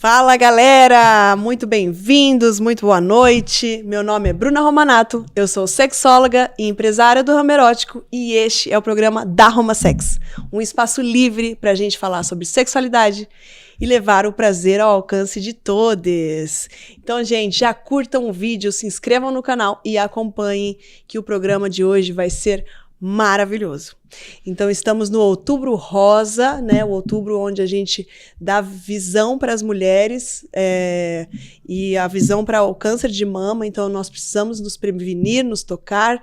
Fala, galera! Muito bem-vindos, muito boa noite. Meu nome é Bruna Romanato, eu sou sexóloga e empresária do ramo erótico e este é o programa da Romasex, um espaço livre para a gente falar sobre sexualidade e levar o prazer ao alcance de todos. Então, gente, já curtam o vídeo, se inscrevam no canal e acompanhem que o programa de hoje vai ser maravilhoso. Então, estamos no Outubro Rosa, né? O outubro onde a gente dá visão para as mulheres e a visão para o câncer de mama. Então, nós precisamos nos prevenir, nos tocar,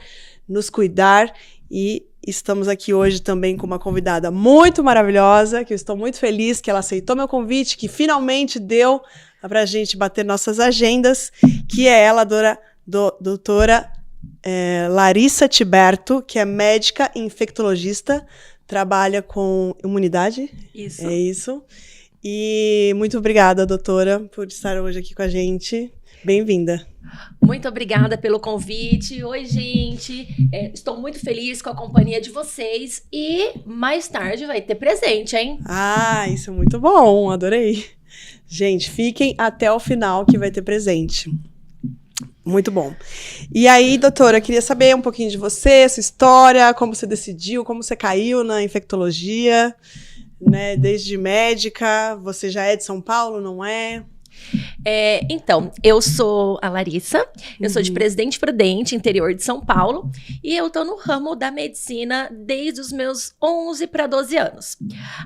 nos cuidar. E estamos aqui hoje também com uma convidada muito maravilhosa, que eu estou muito feliz que ela aceitou meu convite, que finalmente deu para a gente bater nossas agendas, que é ela, a doutora Larissa Tiberto, que é médica e infectologista, trabalha com imunidade. Isso. É isso. E muito obrigada, doutora, por estar hoje aqui com a gente. Bem-vinda. Muito obrigada pelo convite. Oi, gente. Estou muito feliz com a companhia de vocês e mais tarde vai ter presente, hein? Ah, isso é muito bom, adorei. Gente, fiquem até o final que vai ter presente. Muito bom. E aí, doutora, queria saber um pouquinho de você, sua história, como você decidiu, como você caiu na infectologia, né? Desde médica, você já é de São Paulo, não é? Então, eu sou a Larissa, eu sou de Presidente Prudente, interior de São Paulo, e eu tô no ramo da medicina desde os meus 11 para 12 anos.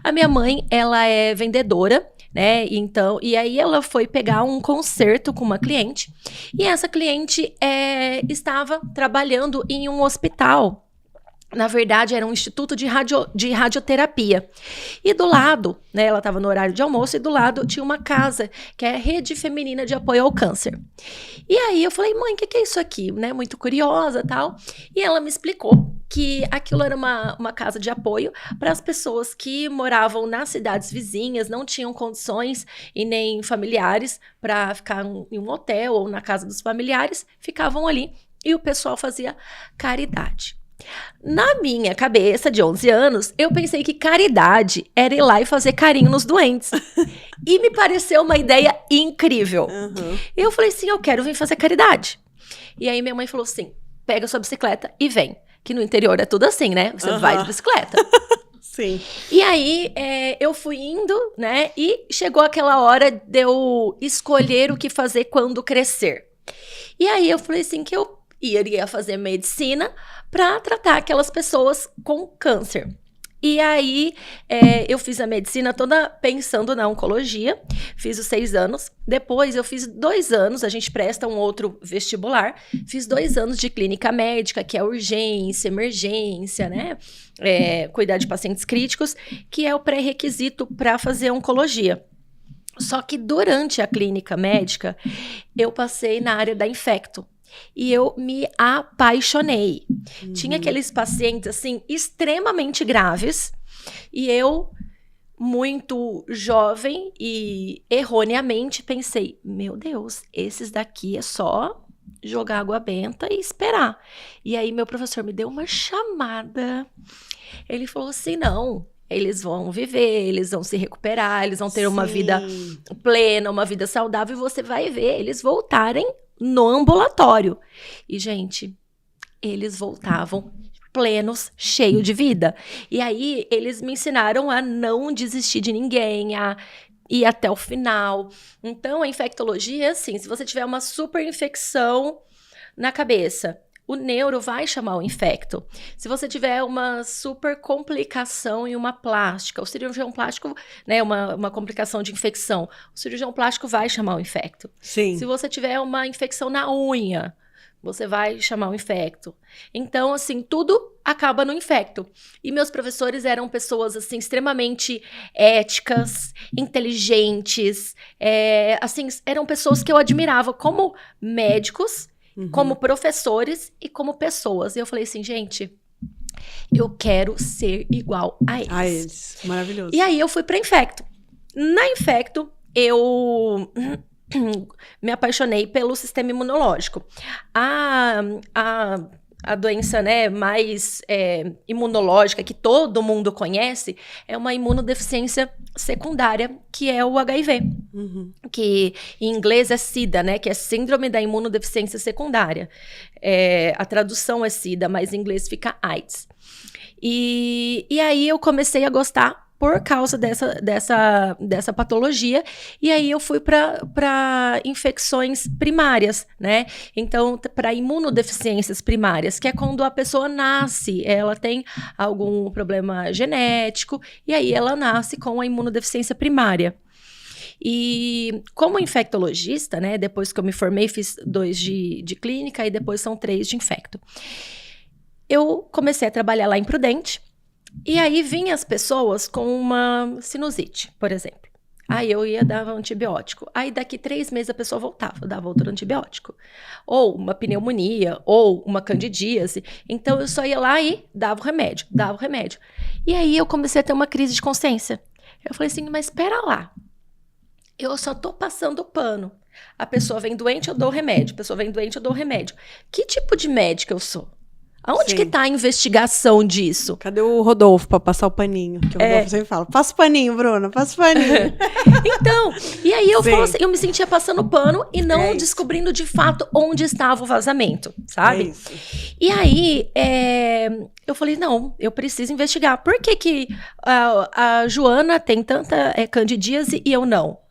A minha mãe, ela é vendedora, né? Então, e aí ela foi pegar um concerto com uma cliente, e essa cliente estava trabalhando em um hospital. Na verdade, era um instituto de radioterapia. E do lado, né, ela estava no horário de almoço, e do lado tinha uma casa, que é a Rede Feminina de Apoio ao Câncer. E aí eu falei, mãe, o que é isso aqui? Né, muito curiosa e tal. E ela me explicou que aquilo era uma casa de apoio para as pessoas que moravam nas cidades vizinhas, não tinham condições e nem familiares para ficar em um hotel ou na casa dos familiares, ficavam ali e o pessoal fazia caridade. Na minha cabeça, de 11 anos, eu pensei que caridade era ir lá e fazer carinho nos doentes. E me pareceu uma ideia incrível. Uhum. Eu falei assim, eu quero vir fazer caridade. E aí minha mãe falou assim, pega sua bicicleta e vem. Que no interior é tudo assim, né? Você vai de bicicleta. Sim. E aí eu fui indo, né? E chegou aquela hora de eu escolher o que fazer quando crescer. E aí eu falei assim, que eu iria fazer medicina para tratar aquelas pessoas com câncer. E aí, eu fiz a medicina toda pensando na oncologia, fiz os 6 anos, depois eu fiz 2 anos, a gente presta um outro vestibular, fiz 2 anos de clínica médica, que é urgência, emergência, né? Cuidar de pacientes críticos, que é o pré-requisito para fazer oncologia. Só que durante a clínica médica, eu passei na área da infecto. E eu me apaixonei. Tinha aqueles pacientes, assim, extremamente graves. E eu, muito jovem e erroneamente, pensei, meu Deus, esses daqui é só jogar água benta e esperar. E aí meu professor me deu uma chamada. Ele falou assim, não, eles vão viver, eles vão se recuperar, eles vão ter uma vida plena, uma vida saudável, e você vai ver eles voltarem no ambulatório. E, gente, eles voltavam plenos, cheios de vida. E aí, eles me ensinaram a não desistir de ninguém, a ir até o final. Então, a infectologia é assim, se você tiver uma super infecção na cabeça, o neuro vai chamar o infecto. Se você tiver uma super complicação em uma plástica, o cirurgião plástico, né, uma complicação de infecção, o cirurgião plástico vai chamar o infecto. Sim. Se você tiver uma infecção na unha, você vai chamar o infecto. Então, assim, tudo acaba no infecto. E meus professores eram pessoas, assim, extremamente éticas, inteligentes, assim, eram pessoas que eu admirava como médicos, como professores e como pessoas. E eu falei assim, gente, eu quero ser igual a eles. A eles. Maravilhoso. E aí eu fui pra infecto. Na infecto, eu me apaixonei pelo sistema imunológico. A a doença, né, mais imunológica que todo mundo conhece é uma imunodeficiência secundária, que é o HIV. Que em inglês é SIDA, né, que é Síndrome da Imunodeficiência Secundária. A tradução é SIDA, mas em inglês fica AIDS. E aí eu comecei a gostar por causa dessa patologia, e aí eu fui para infecções primárias, né? Então, para imunodeficiências primárias, que é quando a pessoa nasce, ela tem algum problema genético, e aí ela nasce com a imunodeficiência primária. E como infectologista, né? Depois que eu me formei, fiz 2 de clínica, e depois são 3 de infecto. Eu comecei a trabalhar lá em Prudente, e aí vinham as pessoas com uma sinusite, por exemplo. Aí eu dava antibiótico. Aí daqui 3 meses a pessoa voltava, eu dava outro antibiótico. Ou uma pneumonia, ou uma candidíase. Então eu só ia lá e dava o remédio. E aí eu comecei a ter uma crise de consciência. Eu falei assim, mas espera lá. Eu só tô passando pano. A pessoa vem doente, eu dou remédio. A pessoa vem doente, eu dou remédio. Que tipo de médica eu sou? Aonde que tá a investigação disso? Cadê o Rodolfo pra passar o paninho? Que o Rodolfo sempre fala, passa o paninho, Bruna, passa o paninho. Então, e aí eu me sentia passando pano e não descobrindo de fato onde estava o vazamento, sabe? E aí, eu falei, não, eu preciso investigar. Por que a Joana tem tanta candidíase e eu não?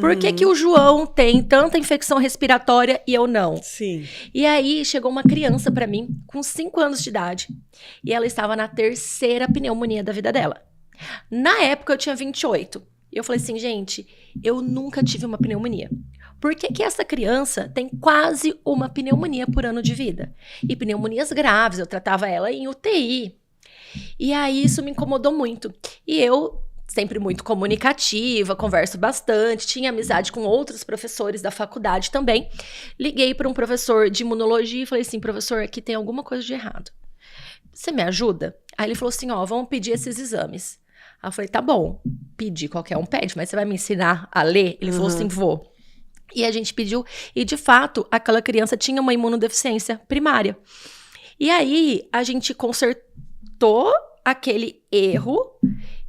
Por que o João tem tanta infecção respiratória e eu não? Sim. E aí chegou uma criança pra mim com 5 anos de idade e ela estava na 3ª pneumonia da vida dela. Na época eu tinha 28. E eu falei assim, gente, eu nunca tive uma pneumonia. Por que essa criança tem quase uma pneumonia por ano de vida? E pneumonias graves, eu tratava ela em UTI. E aí isso me incomodou muito. E eu, sempre muito comunicativa, converso bastante, tinha amizade com outros professores da faculdade também. Liguei para um professor de imunologia e falei assim, professor, aqui tem alguma coisa de errado. Você me ajuda? Aí ele falou assim, vamos pedir esses exames. Aí eu falei, tá bom, pedir, qualquer um pede, mas você vai me ensinar a ler? Ele falou assim, vou. E a gente pediu, e de fato, aquela criança tinha uma imunodeficiência primária. E aí, a gente consertou aquele erro,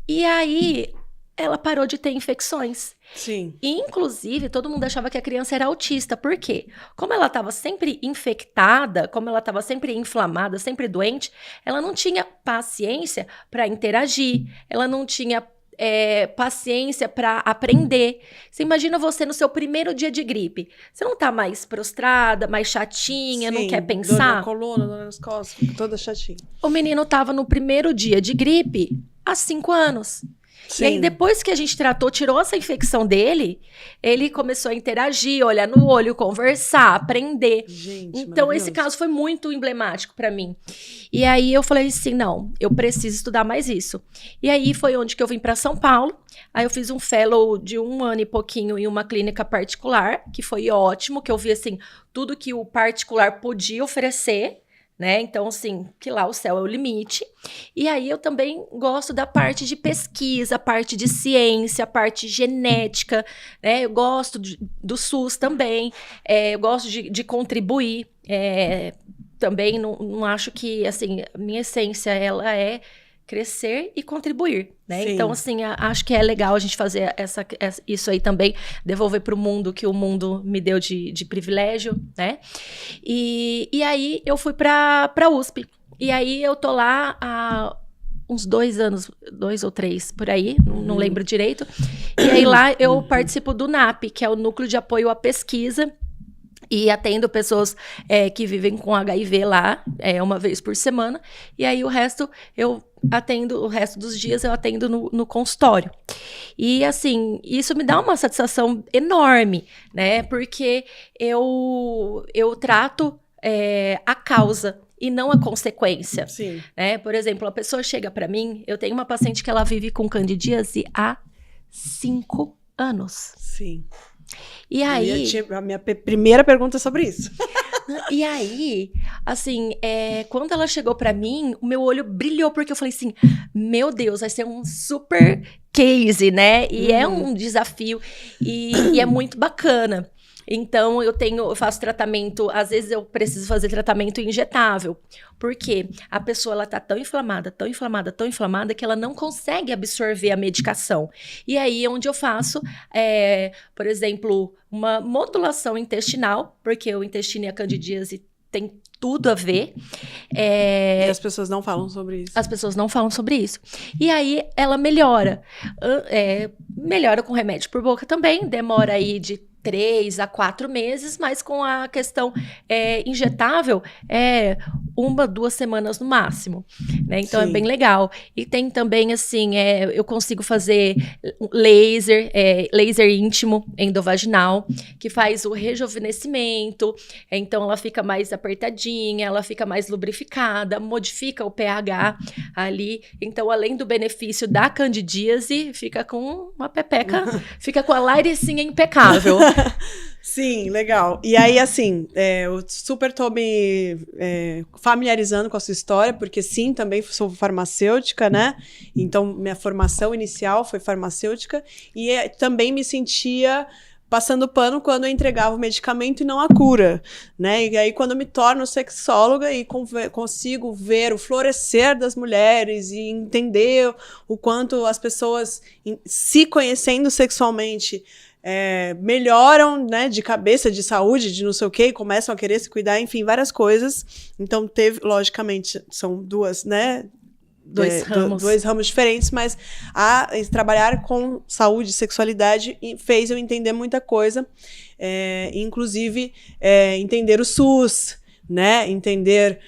e aí ela parou de ter infecções. Sim. Inclusive, todo mundo achava que a criança era autista. Por quê? Como ela estava sempre infectada, como ela estava sempre inflamada, sempre doente, ela não tinha paciência para interagir, ela não tinha paciência para aprender. Você imagina você no seu primeiro dia de gripe. Você não tá mais prostrada, mais chatinha, não quer pensar? Dor na coluna, dor nas costas, toda chatinha. O menino tava no primeiro dia de gripe há 5 anos. Sim. E aí, depois que a gente tratou, tirou essa infecção dele, ele começou a interagir, olhar no olho, conversar, aprender. Gente, então, esse caso foi muito emblemático para mim. E aí, eu falei assim, não, eu preciso estudar mais isso. E aí, foi onde que eu vim para São Paulo. Aí, eu fiz um fellow de 1 ano e pouquinho em uma clínica particular, que foi ótimo, que eu vi, assim, tudo que o particular podia oferecer, né? Então, assim, que lá o céu é o limite. E aí eu também gosto da parte de pesquisa, a parte de ciência, a parte genética, né? Eu gosto do SUS também, eu gosto de contribuir. Também não acho que, assim, a minha essência, ela é crescer e contribuir, né? Sim. Então, assim, acho que é legal a gente fazer isso aí também, devolver para o mundo que o mundo me deu de privilégio, né? E aí eu fui para USP. E aí eu tô lá há uns 2 anos, 2 ou 3, por aí, não lembro direito. E aí lá eu participo do NAP, que é o Núcleo de Apoio à Pesquisa, e atendo pessoas que vivem com HIV lá, 1 vez por semana. E aí o resto dos dias eu atendo no consultório. E assim, isso me dá uma satisfação enorme, né? Porque eu trato a causa e não a consequência. Sim. Né? Por exemplo, a pessoa chega para mim, eu tenho uma paciente que ela vive com candidíase há 5 anos. Sim. E aí... A minha primeira pergunta é sobre isso. E aí, assim, quando ela chegou pra mim, o meu olho brilhou, porque eu falei assim, meu Deus, vai ser um super case, né? E é um desafio, e é muito bacana. Então, eu faço tratamento, às vezes eu preciso fazer tratamento injetável. Porque a pessoa, ela tá tão inflamada, tão inflamada, tão inflamada, que ela não consegue absorver a medicação. E aí é onde eu faço, por exemplo, uma modulação intestinal, porque o intestino e a candidíase tem tudo a ver. E as pessoas não falam sobre isso. As pessoas não falam sobre isso. E aí ela melhora. Melhora com remédio por boca também. Demora aí de 3 a 4 meses, mas com a questão injetável, 1, 2 semanas no máximo, né? Então Sim. é bem legal. E tem também, assim, eu consigo fazer laser íntimo endovaginal, que faz o rejuvenescimento, então ela fica mais apertadinha, ela fica mais lubrificada, modifica o pH ali. Então, além do benefício da candidíase, fica com uma pepeca, fica com a laricinha impecável. Sim, legal. E aí, assim, eu super tô me familiarizando com a sua história, porque sim, também sou farmacêutica, né? Então, minha formação inicial foi farmacêutica e também me sentia passando pano quando eu entregava o medicamento e não a cura, né? E aí, quando eu me torno sexóloga e consigo ver o florescer das mulheres e entender o quanto as pessoas, se conhecendo sexualmente, melhoram, né, de cabeça, de saúde, de não sei o quê, começam a querer se cuidar, enfim, várias coisas. Então, logicamente, são duas, né? Dois ramos diferentes, mas trabalhar com saúde e sexualidade fez eu entender muita coisa, inclusive entender o SUS, né? Entender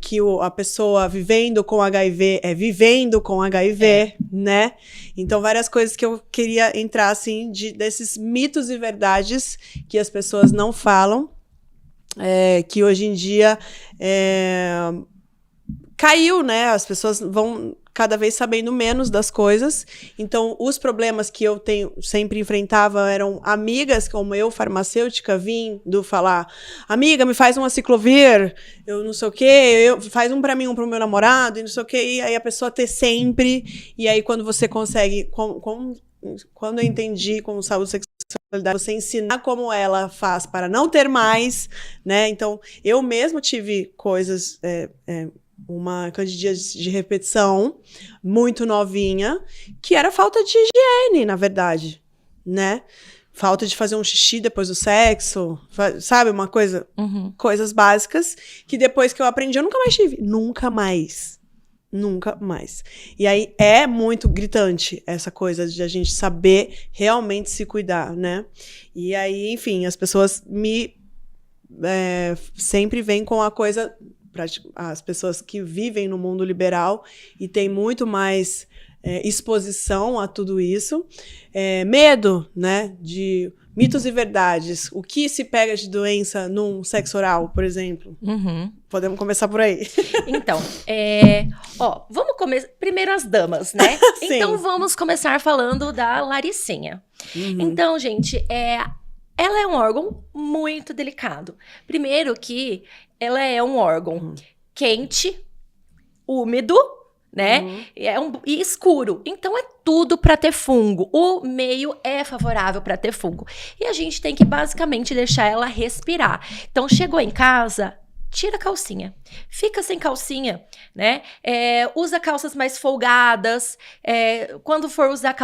que a pessoa vivendo com HIV vivendo com HIV, né? Então, várias coisas que eu queria entrar, assim, desses mitos e verdades que as pessoas não falam, que hoje em dia caiu, né? As pessoas vão cada vez sabendo menos das coisas. Então, os problemas que eu sempre enfrentava eram amigas, como eu, farmacêutica, vindo falar: amiga, me faz uma ciclovir, eu não sei o quê, faz um pra mim, um pro meu namorado, e não sei o quê. E aí a pessoa ter sempre. E aí, quando você consegue. Quando eu entendi como saúde sexualidade, você ensinar como ela faz para não ter mais, né? Então, eu mesmo tive coisas. Uma candidíase de repetição muito novinha, que era falta de higiene, na verdade, né? Falta de fazer um xixi depois do sexo, sabe? Uma coisa, coisas básicas, que depois que eu aprendi, eu nunca mais tive. Nunca mais. Nunca mais. E aí é muito gritante essa coisa de a gente saber realmente se cuidar, né? E aí, enfim, as pessoas sempre vêm com a coisa... As pessoas que vivem no mundo liberal e têm muito mais exposição a tudo isso. Medo, né, de mitos e verdades. O que se pega de doença num sexo oral, por exemplo? Podemos começar por aí. Então, vamos começar... Primeiro as damas, né? Então, vamos começar falando da Laricinha. Então, gente, ela é um órgão muito delicado. Primeiro que ela é um órgão quente, úmido, né? E escuro. Então, é tudo para ter fungo. O meio é favorável para ter fungo. E a gente tem que, basicamente, deixar ela respirar. Então, chegou em casa... Tira a calcinha. Fica sem calcinha, né? Usa calças mais folgadas. Quando for usar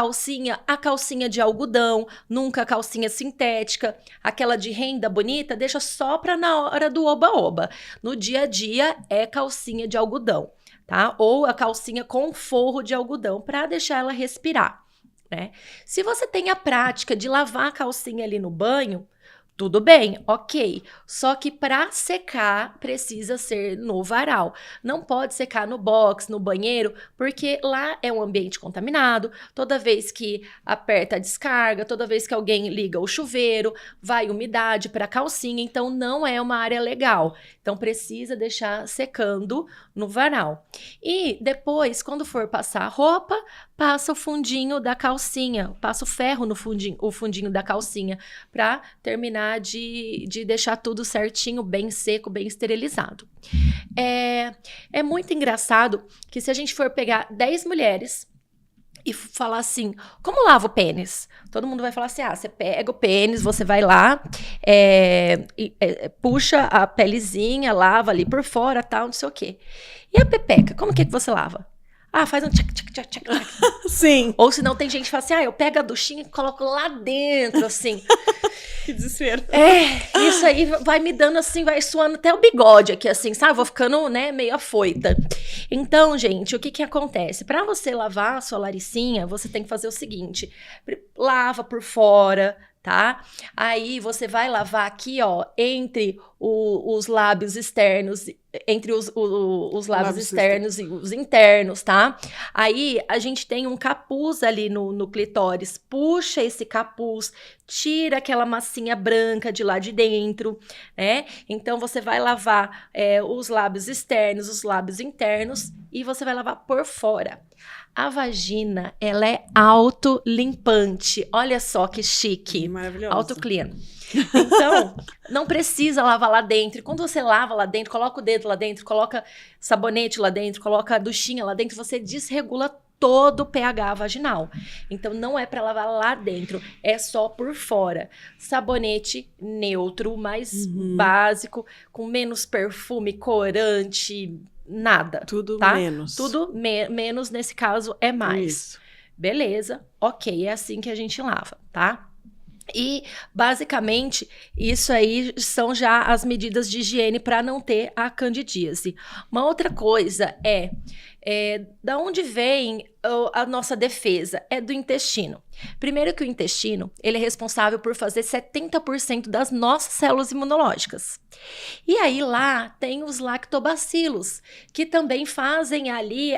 a calcinha de algodão, nunca a calcinha sintética. Aquela de renda bonita, deixa só para na hora do oba-oba. No dia a dia, é calcinha de algodão, tá? Ou a calcinha com forro de algodão, para deixar ela respirar, né? Se você tem a prática de lavar a calcinha ali no banho, tudo bem, ok. Só que para secar, precisa ser no varal. Não pode secar no box, no banheiro, porque lá é um ambiente contaminado. Toda vez que aperta a descarga, toda vez que alguém liga o chuveiro, vai umidade para a calcinha. Então, não é uma área legal. Então, precisa deixar secando no varal. E depois, quando for passar a roupa, passa o fundinho da calcinha. Passa o ferro no fundinho da calcinha, para terminar de deixar tudo certinho, bem seco, bem esterilizado. É muito engraçado que se a gente for pegar 10 mulheres e falar assim, como lava o pênis? Todo mundo vai falar assim, você pega o pênis, você vai lá, puxa a pelezinha, lava ali por fora, tal, não sei o quê. E a pepeca, como que você lava? Faz um tchac, tchac, tchac, tchac, tchac. Sim. Ou senão tem gente que fala assim, eu pego a duchinha e coloco lá dentro, assim. Que desespero. Isso aí vai me dando assim, vai suando até o bigode aqui, assim, sabe? Vou ficando, né, meio afoita. Então, gente, o que acontece? Pra você lavar a sua laricinha, você tem que fazer o seguinte. Lava por fora, tá? Aí você vai lavar aqui, ó, entre os lábios externos, entre os lábios externos e os internos, tá? Aí a gente tem um capuz ali no clitóris, puxa esse capuz, tira aquela massinha branca de lá de dentro, né? Então você vai lavar os lábios externos, os lábios internos e você vai lavar por fora. A vagina, ela é autolimpante. Olha só que chique. Maravilhoso. Autoclean. Então, não precisa lavar lá dentro. Quando você lava lá dentro, coloca o dedo lá dentro, coloca sabonete lá dentro, coloca a duchinha lá dentro, você desregula todo o pH vaginal. Então, não é para lavar lá dentro, é só por fora. Sabonete neutro, mais básico, com menos perfume, corante, nada. Tudo tá? menos. Tudo menos, nesse caso, é mais. Isso. Beleza, ok, é assim que a gente lava, tá? E, basicamente, isso aí são já as medidas de higiene para não ter a candidíase. Uma outra coisa da onde vem a nossa defesa? É do intestino. Primeiro que o intestino, ele é responsável por fazer 70% das nossas células imunológicas. E aí lá tem os lactobacilos, que também fazem ali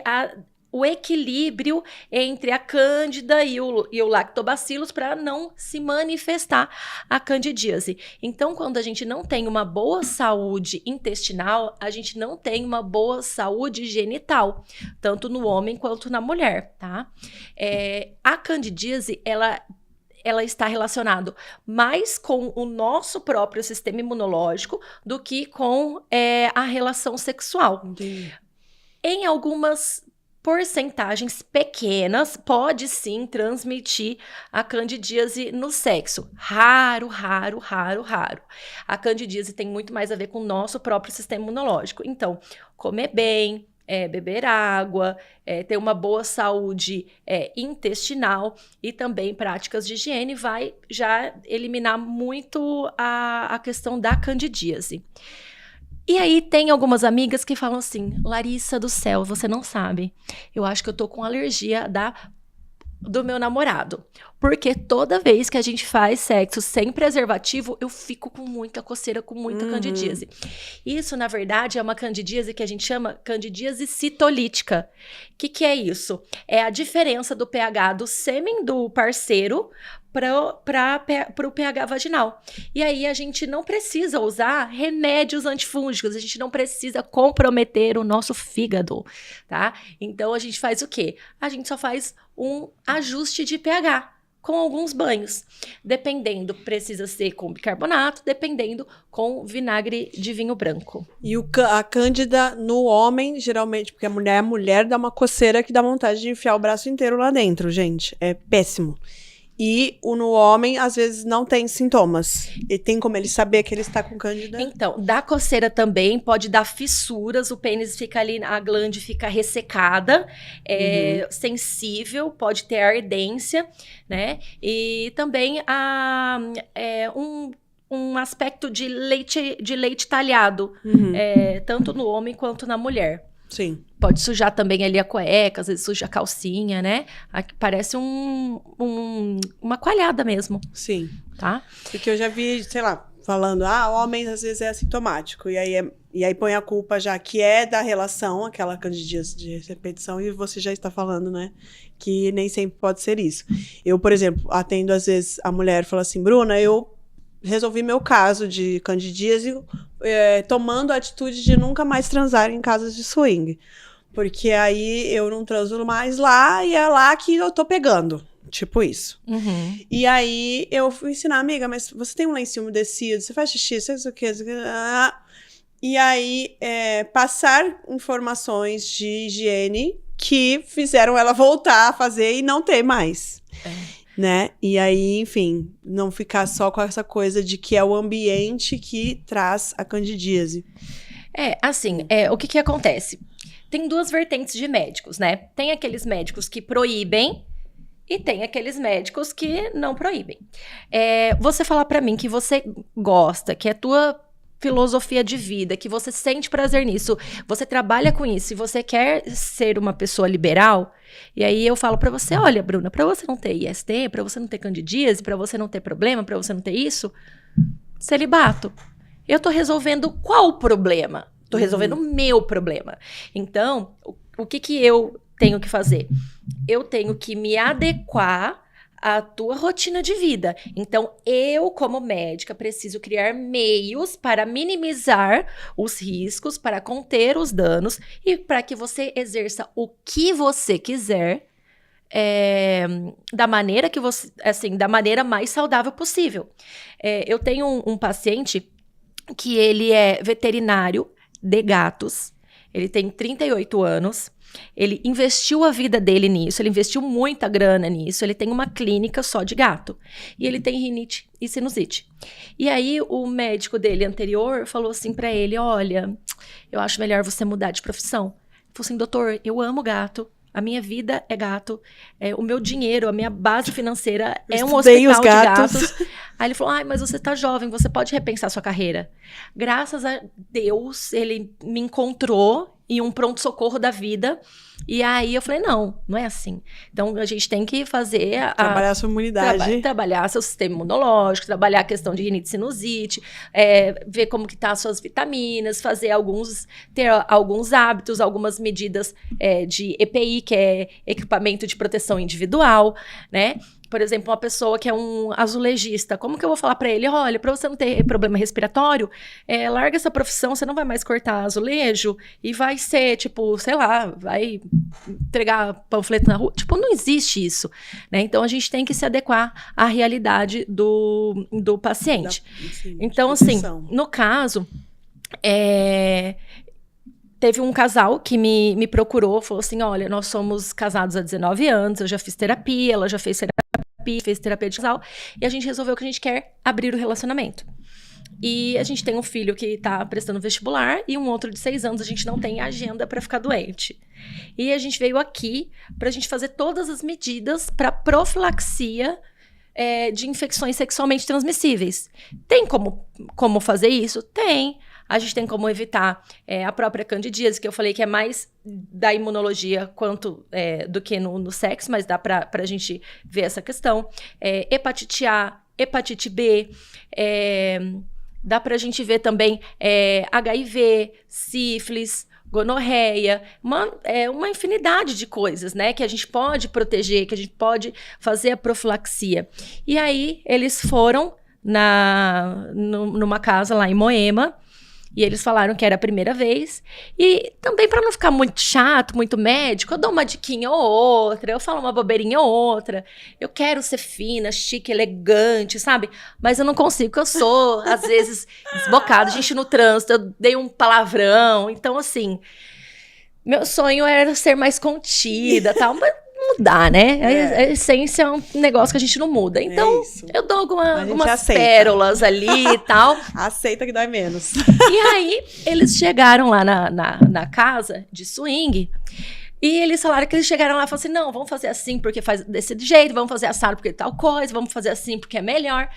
o equilíbrio entre a cândida e o lactobacilos para não se manifestar a candidíase. Então, quando a gente não tem uma boa saúde intestinal, a gente não tem uma boa saúde genital, tanto no homem quanto na mulher, tá? A candidíase, ela está relacionada mais com o nosso próprio sistema imunológico do que com a relação sexual. Entendi. Em algumas porcentagens pequenas, pode sim transmitir a candidíase no sexo. Raro, raro, raro, raro. A candidíase tem muito mais a ver com o nosso próprio sistema imunológico. Então, comer bem, beber água, ter uma boa saúde intestinal e também práticas de higiene vai já eliminar muito a questão da candidíase. E aí tem algumas amigas que falam assim, Larissa do céu, você não sabe, eu acho que eu tô com alergia do meu namorado, porque toda vez que a gente faz sexo sem preservativo, eu fico com muita coceira, com muita candidíase. Isso, na verdade, é uma candidíase que a gente chama candidíase citolítica. O que é isso? É a diferença do pH do sêmen do parceiro para o pH vaginal. E aí a gente não precisa usar remédios antifúngicos, a gente não precisa comprometer o nosso fígado, tá? Então a gente faz o quê? A gente só faz um ajuste de pH com alguns banhos. Dependendo, precisa ser com bicarbonato, dependendo com vinagre de vinho branco. E a cândida no homem, geralmente, porque a mulher dá uma coceira que dá vontade de enfiar o braço inteiro lá dentro, gente. É péssimo. E no homem, às vezes, não tem sintomas. E tem como ele saber que ele está com cândida? Então, dá coceira também, pode dar fissuras, o pênis fica ali, a glande fica ressecada, sensível, pode ter ardência, né? E também um aspecto de leite talhado, tanto no homem quanto na mulher. Sim. Pode sujar também ali a cueca, às vezes suja a calcinha, né? Aqui parece uma coalhada mesmo. Sim. Tá? Porque eu já vi, sei lá, falando, homem às vezes é assintomático. E aí põe a culpa já que é da relação, aquela candidíase de repetição, e você já está falando, né? Que nem sempre pode ser isso. Eu, por exemplo, atendo às vezes a mulher fala assim, Bruna, eu resolvi meu caso de candidíase tomando a atitude de nunca mais transar em casas de swing. Porque aí eu não transo mais lá e é lá que eu tô pegando. Tipo isso. E aí eu fui ensinar, amiga, mas você tem um lencinho umedecido, você faz xixi, você o quê? E aí passar informações de higiene que fizeram ela voltar a fazer e não ter mais. Né? E aí, enfim, não ficar só com essa coisa de que é o ambiente que traz a candidíase. O que acontece? Tem duas vertentes de médicos, né? Tem aqueles médicos que proíbem e tem aqueles médicos que não proíbem. Você falar pra mim que você gosta, que é a tua filosofia de vida, que você sente prazer nisso, você trabalha com isso e você quer ser uma pessoa liberal, e aí eu falo pra você, olha, Bruna, pra você não ter IST, pra você não ter candidíase, pra você não ter problema, pra você não ter isso, celibato. Eu tô resolvendo qual problema? Tô resolvendo o meu problema. Então, o que eu tenho que fazer? Eu tenho que me adequar à tua rotina de vida. Então, eu, como médica, preciso criar meios para minimizar os riscos, para conter os danos e para que você exerça o que você quiser da maneira que você, assim, da maneira mais saudável possível. Eu tenho um paciente que ele é veterinário de gatos, ele tem 38 anos, ele investiu a vida dele nisso, ele investiu muita grana nisso, ele tem uma clínica só de gato, e ele tem rinite e sinusite. E aí o médico dele anterior falou assim pra ele, olha, eu acho melhor você mudar de profissão. Ele falou assim, doutor, eu amo gato, a minha vida é gato, o meu dinheiro, a minha base financeira é um hospital de gatos. Aí ele falou, mas você tá jovem, você pode repensar sua carreira. Graças a Deus, ele me encontrou em um pronto-socorro da vida. E aí eu falei, não é assim. Então a gente tem que fazer... Trabalhar a sua imunidade. Trabalhar seu sistema imunológico, trabalhar a questão de rinite e sinusite, ver como que tá as suas vitaminas, ter alguns hábitos, algumas medidas de EPI, que é equipamento de proteção individual, né? Por exemplo, uma pessoa que é um azulejista, como que eu vou falar pra ele? Olha, pra você não ter problema respiratório, larga essa profissão, você não vai mais cortar azulejo e vai ser, tipo, sei lá, vai entregar panfleto na rua. Tipo, não existe isso, né? Então, a gente tem que se adequar à realidade do paciente. Então, assim, no caso, teve um casal que me procurou, falou assim, olha, nós somos casados há 19 anos, eu já fiz terapia, ela já fez terapia de casal, e a gente resolveu que a gente quer abrir o relacionamento. E a gente tem um filho que tá prestando vestibular e um outro de 6 anos, a gente não tem agenda para ficar doente. E a gente veio aqui pra gente fazer todas as medidas para profilaxia de infecções sexualmente transmissíveis. Tem como fazer isso? Tem. A gente tem como evitar a própria candidíase, que eu falei que é mais da imunologia quanto do que no sexo, mas dá pra gente ver essa questão. Hepatite A, hepatite B, dá pra gente ver também HIV, sífilis, gonorreia, uma infinidade de coisas, né, que a gente pode proteger, que a gente pode fazer a profilaxia. E aí, eles foram numa casa lá em Moema, e eles falaram que era a primeira vez. E também, para não ficar muito chato, muito médico, eu dou uma diquinha ou outra, eu falo uma bobeirinha ou outra. Eu quero ser fina, chique, elegante, sabe? Mas eu não consigo, porque eu sou, às vezes, desbocada. A gente no trânsito, eu dei um palavrão. Então, assim, meu sonho era ser mais contida, tal, mas mudar, né? A essência é um negócio que a gente não muda. Então, eu dou algumas pérolas ali e tal. Aceita que dói menos. E aí, eles chegaram lá na casa de swing e eles falaram que eles chegaram lá e falaram assim, não, vamos fazer assim porque faz desse jeito, vamos fazer assado porque tal coisa, vamos fazer assim porque é melhor.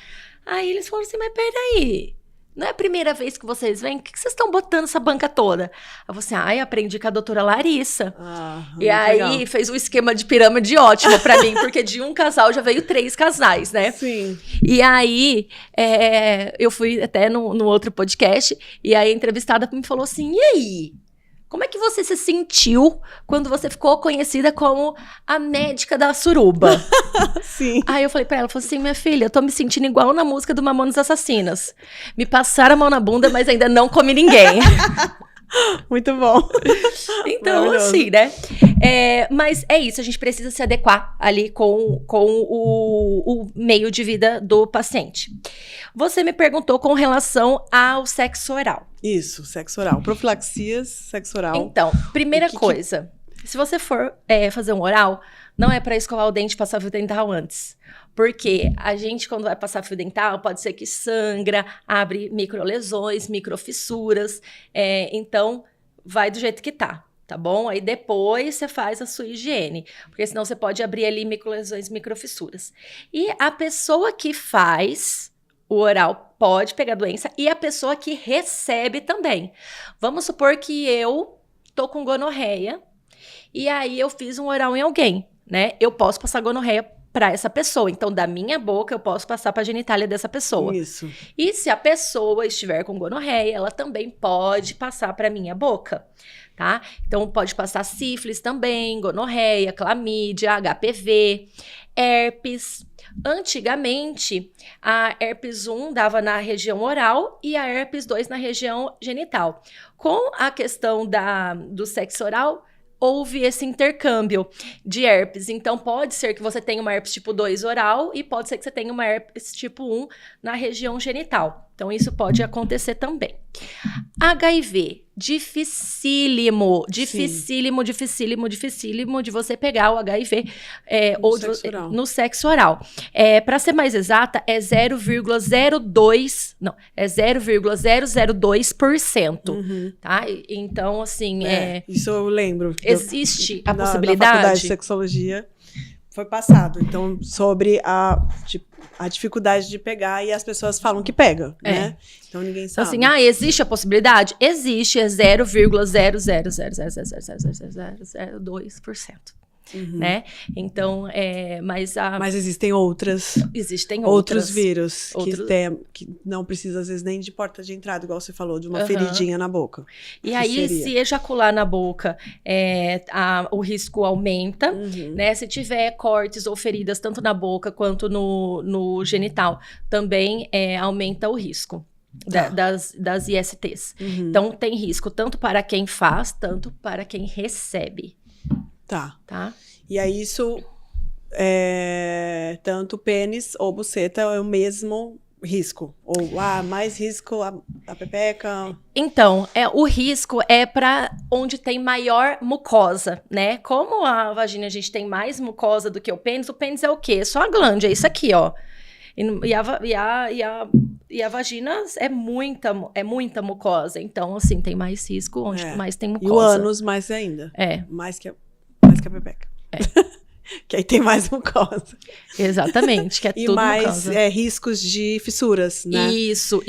Aí eles falaram assim, mas peraí, não é a primeira vez que vocês vêm? Por que vocês estão botando essa banca toda? Eu falei assim, aprendi com a doutora Larissa. E aí, legal. Fez um esquema de pirâmide ótimo pra mim, porque de um casal já veio 3 casais, né? Sim. E aí, eu fui até no outro podcast, e aí a entrevistada me falou assim, e aí? Como é que você se sentiu quando você ficou conhecida como a médica da suruba? Sim. Aí eu falei pra ela, assim, minha filha, eu tô me sentindo igual na música do Mamonas Assassinas. Me passaram a mão na bunda, mas ainda não comi ninguém. Muito bom. Então, assim, né? Mas é isso, a gente precisa se adequar ali com o meio de vida do paciente. Você me perguntou com relação ao sexo oral. Isso, sexo oral. Profilaxias, sexo oral. Então, primeira coisa, Se você for fazer um oral, não é para escovar o dente e passar fio dental antes. Porque a gente, quando vai passar fio dental, pode ser que sangra, abre microlesões, microfissuras. Então, vai do jeito que tá bom? Aí depois você faz a sua higiene. Porque senão você pode abrir ali microlesões, microfissuras. E a pessoa que faz o oral pode pegar doença e a pessoa que recebe também. Vamos supor que eu tô com gonorreia e aí eu fiz um oral em alguém, né? Eu posso passar gonorreia para essa pessoa. Então, da minha boca, eu posso passar para a genitália dessa pessoa. Isso. E se a pessoa estiver com gonorreia, ela também pode passar para minha boca, tá? Então, pode passar sífilis também, gonorreia, clamídia, HPV, herpes. Antigamente, a herpes 1 dava na região oral e a herpes 2 na região genital. Com a questão do sexo oral, houve esse intercâmbio de herpes. Então, pode ser que você tenha uma herpes tipo 2 oral e pode ser que você tenha uma herpes tipo 1 na região genital. Então, isso pode acontecer também. HIV, dificílimo de você pegar o HIV no sexo oral. Para ser mais exata, é 0,002%. Tá? Então, assim... Isso eu lembro. Existe a na possibilidade... faculdade de sexologia foi passado. Então, sobre a dificuldade de pegar e as pessoas falam que pega, né? Então, ninguém sabe. Assim, existe a possibilidade? Existe, é 0,0000002%. Né? Então, mas existem outros vírus que não precisa, às vezes, nem de porta de entrada, igual você falou, de uma feridinha na boca. E aí, se ejacular na boca, o risco aumenta, né? Se tiver cortes ou feridas, tanto na boca quanto no genital, também aumenta o risco. Das ISTs. Então, tem risco tanto para quem faz, tanto para quem recebe. Tá. E aí isso, tanto pênis ou buceta é o mesmo risco? Ou mais risco a pepeca? Então, o risco é para onde tem maior mucosa, né? Como a vagina a gente tem mais mucosa do que o pênis é o quê? É só a glândula, é isso aqui, ó. E a vagina é muita mucosa. Então, assim, tem mais risco onde mais tem mucosa. E o ânus mais ainda. Mais que a pepeca. Que aí tem mais mucosa. Exatamente, que é tudo mucosa. E mais riscos de fissuras, né? Isso.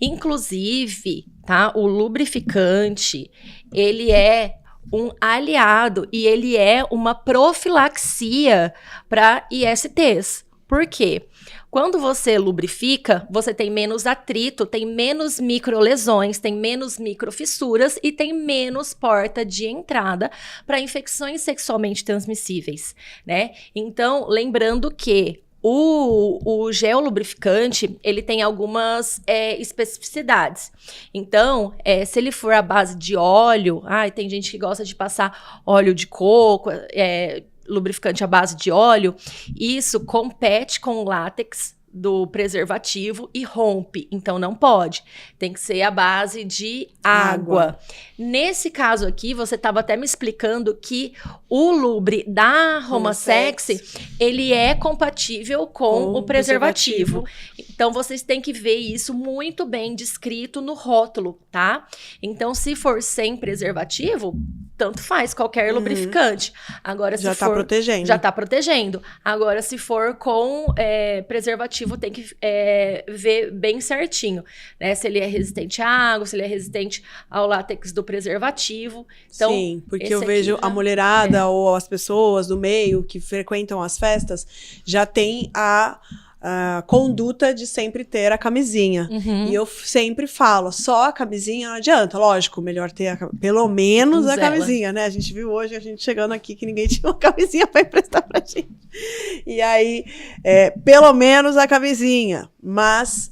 Inclusive, tá? O lubrificante, ele é um aliado e ele é uma profilaxia para ISTs. Por quê? Quando você lubrifica, você tem menos atrito, tem menos microlesões, tem menos microfissuras e tem menos porta de entrada para infecções sexualmente transmissíveis, né? Então, lembrando que o gel lubrificante, ele tem algumas especificidades. Então, se ele for à base de óleo, tem gente que gosta de passar óleo de coco, lubrificante à base de óleo, isso compete com o látex do preservativo e rompe, então não pode. Tem que ser à base de água. Nesse caso aqui, você estava até me explicando que o lubre da Romasex, ele é compatível com o preservativo. Então, vocês têm que ver isso muito bem descrito no rótulo, tá? Então, se for sem preservativo, tanto faz, qualquer lubrificante. Agora, se já for... protegendo. Já tá protegendo. Agora, se for com preservativo, tem que ver bem certinho, né? Se ele é resistente à água, se ele é resistente ao látex do preservativo. Então, sim, porque eu vejo a mulherada ou as pessoas do meio que frequentam as festas já tem a conduta de sempre ter a camisinha. E eu sempre falo, só a camisinha não adianta. Lógico, melhor ter pelo menos a camisinha, né? A gente viu hoje, a gente chegando aqui, que ninguém tinha uma camisinha para emprestar pra gente. E aí, pelo menos a camisinha. Mas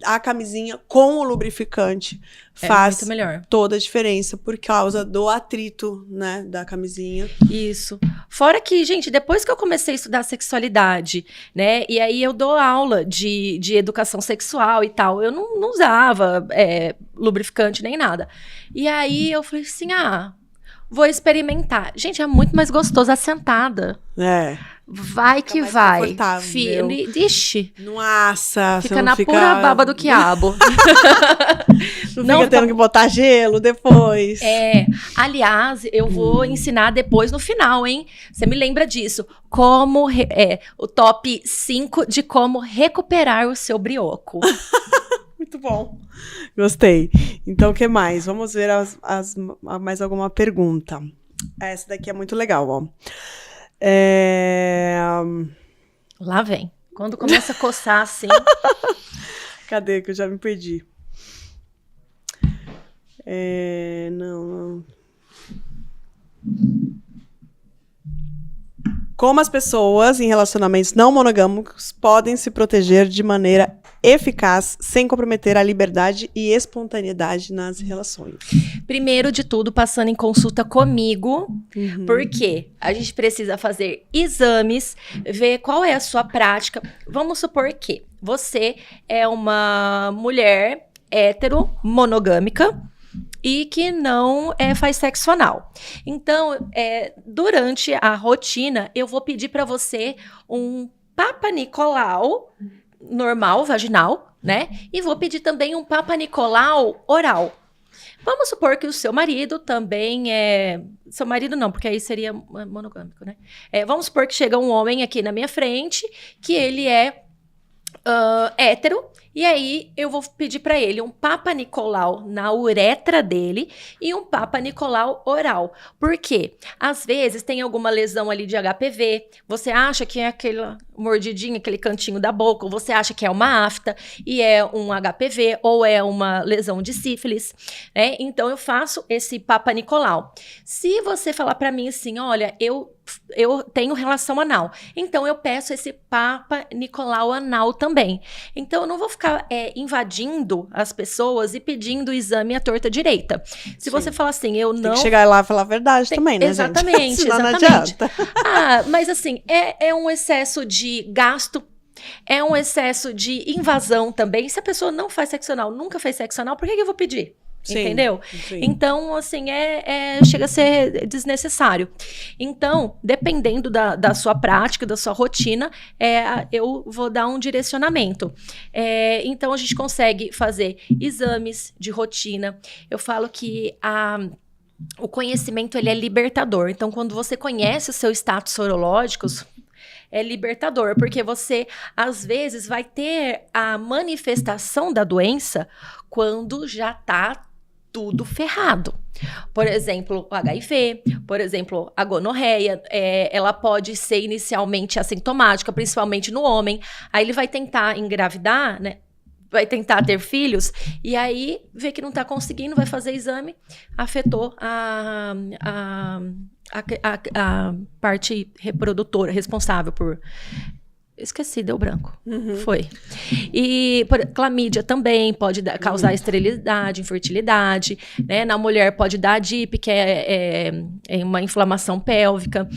a camisinha com o lubrificante faz muito melhor. Toda a diferença por causa do atrito, né, da camisinha. Isso. Fora que, gente, depois que eu comecei a estudar sexualidade, né, e aí eu dou aula de educação sexual e tal, eu não usava lubrificante nem nada. E aí eu falei assim, vou experimentar. Gente, é muito mais gostoso assentada. É. Vai Fica que mais vai. confortável. Ixi. Não assa. Fica na pura baba do quiabo. Não fica tendo que botar gelo depois. Aliás, eu vou ensinar depois no final, hein? Você me lembra disso. O top 5 de como recuperar o seu brioco. Muito bom. Gostei. Então, o que mais? Vamos ver mais alguma pergunta. Essa daqui é muito legal, ó. Lá vem. Quando começa a coçar assim... Cadê que eu já me perdi? Não. Como as pessoas em relacionamentos não monogâmicos podem se proteger de maneira eficaz sem comprometer a liberdade e espontaneidade nas relações? Primeiro de tudo, passando em consulta comigo, porque a gente precisa fazer exames, ver qual é a sua prática. Vamos supor que você é uma mulher hétero, monogâmica, e que não faz sexo anal. Então, durante a rotina, eu vou pedir para você um Papa Nicolau normal, vaginal, né? E vou pedir também um Papa Nicolau oral. Vamos supor que o seu marido também Seu marido não, porque aí seria monogâmico, né? Vamos supor que chega um homem aqui na minha frente, que ele é hétero, e aí eu vou pedir para ele um Papa Nicolau na uretra dele e um Papa Nicolau oral. Por quê? Às vezes tem alguma lesão ali de HPV, você acha que é aquela mordidinha, aquele cantinho da boca, ou você acha que é uma afta e é um HPV, ou é uma lesão de sífilis, né? Então eu faço esse Papa Nicolau. Se você falar para mim assim, olha, eu tenho relação anal, então eu peço esse Papa Nicolau anal também. Então eu não vou ficar invadindo as pessoas e pedindo o exame à torta direita. Se você falar assim, eu não... Tem que chegar lá e falar a verdade também, né, exatamente, gente? Senão não exatamente. adianta. Mas assim, é um excesso de gasto, é um excesso de invasão também. Se a pessoa não faz sexo anal, nunca fez sexo anal, por que eu vou pedir? Sim, entendeu? Sim. Então, assim, chega a ser desnecessário. Então, dependendo da sua prática, da sua rotina, eu vou dar um direcionamento. Então, a gente consegue fazer exames de rotina. Eu falo que o conhecimento ele é libertador. Então, quando você conhece o seu status sorológico, é libertador, porque você, às vezes, vai ter a manifestação da doença quando já está tudo ferrado. Por exemplo, o HIV, por exemplo, a gonorreia, ela pode ser inicialmente assintomática, principalmente no homem. Aí ele vai tentar engravidar, né? Vai tentar ter filhos, e aí vê que não está conseguindo, vai fazer exame, afetou a parte reprodutora, responsável por... Esqueci, deu branco. Foi. E clamídia também pode causar esterilidade, infertilidade, né? Na mulher pode dar DIP, que é uma inflamação pélvica.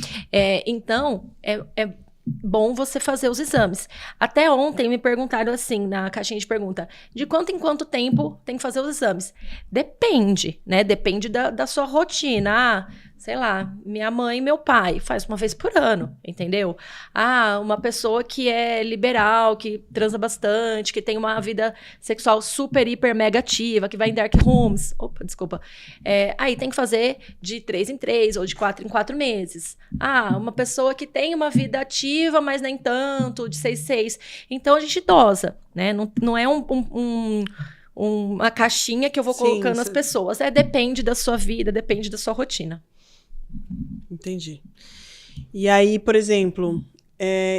Então, é bom você fazer os exames. Até ontem me perguntaram assim, na caixinha de pergunta, de quanto em quanto tempo tem que fazer os exames? Depende, né? Depende da sua rotina. Sei lá, minha mãe e meu pai faz uma vez por ano, entendeu? Uma pessoa que é liberal, que transa bastante, que tem uma vida sexual super, hiper, mega ativa, que vai em dark rooms. Opa, desculpa. Aí tem que fazer de 3 em 3 ou de 4 em 4 meses. Uma pessoa que tem uma vida ativa, mas nem tanto, de 6 em 6. Então a gente dosa, né? Não é uma caixinha que eu vou colocando as pessoas. Depende da sua vida, depende da sua rotina. Entendi. E aí, por exemplo,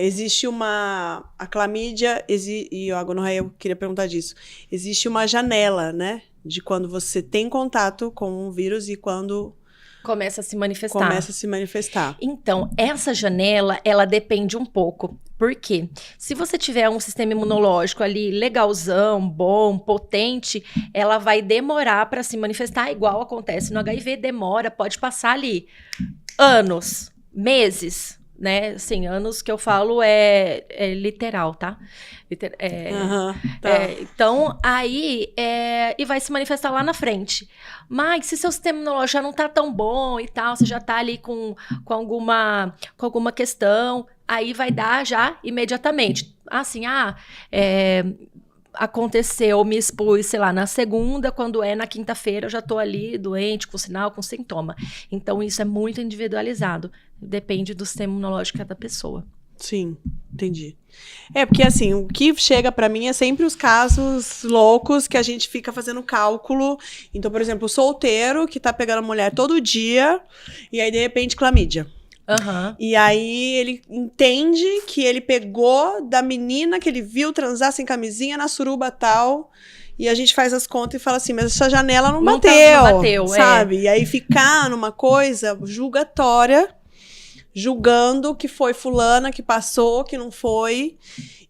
existe a clamídia e a gonorreia, eu queria perguntar disso. Existe uma janela, né? De quando você tem contato com o vírus e quando... Começa a se manifestar. Então, essa janela, ela depende um pouco. Por quê? Se você tiver um sistema imunológico ali legalzão, bom, potente, ela vai demorar para se manifestar, igual acontece no HIV, demora, pode passar ali anos, meses, né? Assim, anos que eu falo é literal, tá? Tá. Então, aí, e vai se manifestar lá na frente. Mas se seu sistema imunológico já não tá tão bom e tal, você já tá ali com alguma questão, aí vai dar já imediatamente. Assim, aconteceu, me expus, sei lá, na segunda, quando na quinta-feira eu já tô ali doente, com sinal, com sintoma. Então, isso é muito individualizado. Depende do sistema imunológico da pessoa. Sim, entendi. Porque assim, o que chega pra mim é sempre os casos loucos que a gente fica fazendo cálculo. Então, por exemplo, o solteiro que tá pegando mulher todo dia e aí, de repente, clamídia. Uhum. E aí ele entende que ele pegou da menina que ele viu transar sem camisinha na suruba tal. E a gente faz as contas e fala assim, mas essa janela não bateu, sabe? E aí ficar numa coisa julgatória, julgando que foi fulana, que passou, que não foi.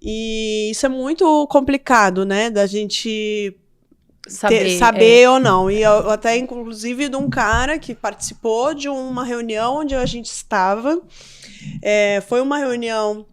E isso é muito complicado, né? Da gente saber ou não. E eu até, inclusive, de um cara que participou de uma reunião onde a gente estava. Foi uma reunião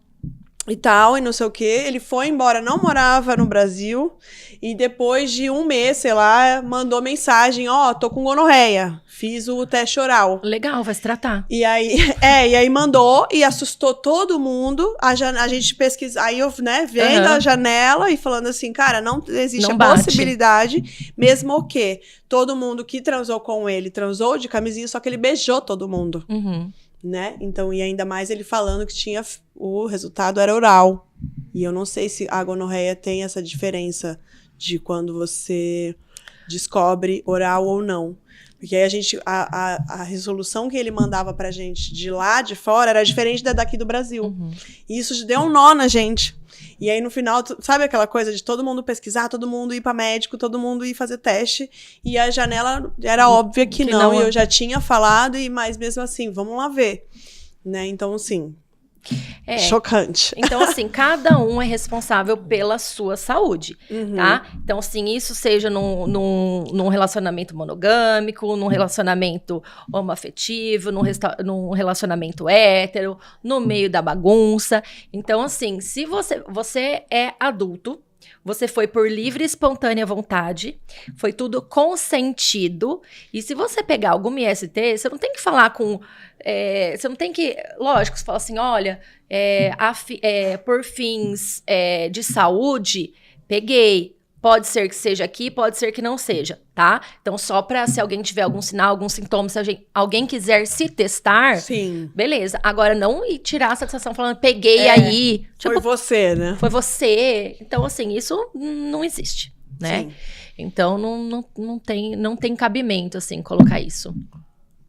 e tal, e não sei o quê. Ele foi embora, não morava no Brasil. E depois de um mês, sei lá, mandou mensagem, tô com gonorreia. Fiz o teste oral. Legal, vai se tratar. E aí mandou e assustou todo mundo. A gente pesquisa, aí eu, vendo a janela e falando assim, cara, não existe a possibilidade, mesmo que todo mundo que transou com ele transou de camisinha, só que ele beijou todo mundo. Uhum. Né? Então, e ainda mais ele falando que o resultado era oral. E eu não sei se a gonorreia tem essa diferença de quando você descobre oral ou não. Porque aí a resolução que ele mandava pra gente de lá de fora era diferente da daqui do Brasil. Uhum. E isso deu um nó na gente. E aí no final, sabe aquela coisa de todo mundo pesquisar, todo mundo ir pra médico, todo mundo ir fazer teste. E a janela era óbvia que não. E eu já tinha falado, mas mesmo assim, vamos lá ver. Né? Então, assim, chocante. Então, assim, cada um é responsável pela sua saúde, tá? Então, assim, isso seja num relacionamento monogâmico, num relacionamento homoafetivo, num relacionamento hétero, no meio da bagunça. Então, assim, se você é adulto, você foi por livre e espontânea vontade, foi tudo consentido, e se você pegar alguma IST, você não tem que falar com... você não tem que... Lógico, você fala assim, olha, por fins de saúde, peguei. Pode ser que seja aqui, pode ser que não seja, tá? Então, só pra se alguém tiver algum sinal, algum sintoma, se alguém quiser se testar, sim, beleza. Agora, não ir tirar a satisfação falando, peguei aí. Tipo, foi você, né? Foi você. Então, assim, isso não existe, né? Sim. Então, não tem cabimento, assim, colocar isso.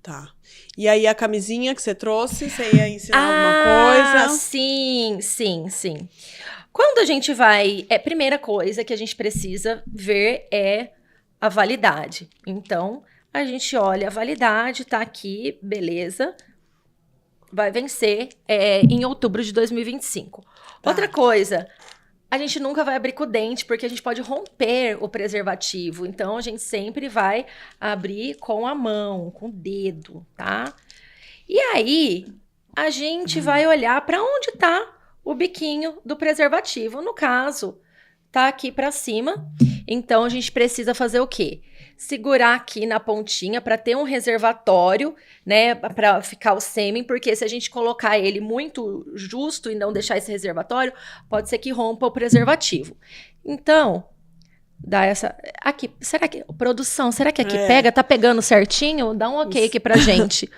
Tá. E aí, a camisinha que você trouxe, você ia ensinar alguma coisa? Sim. Quando a gente vai... primeira coisa que a gente precisa ver é a validade. Então, a gente olha a validade, tá aqui, beleza. Vai vencer em outubro de 2025. Tá. Outra coisa, a gente nunca vai abrir com o dente, porque a gente pode romper o preservativo. Então, a gente sempre vai abrir com a mão, com o dedo, tá? E aí, a gente vai olhar para onde tá o biquinho do preservativo. No caso, tá aqui para cima. Então, a gente precisa fazer o quê? Segurar aqui na pontinha para ter um reservatório, né? Para ficar o sêmen, porque se a gente colocar ele muito justo e não deixar esse reservatório, pode ser que rompa o preservativo. Então, dá essa... Aqui, será que... Produção, será que aqui pega? Tá pegando certinho? Dá um ok aqui pra gente.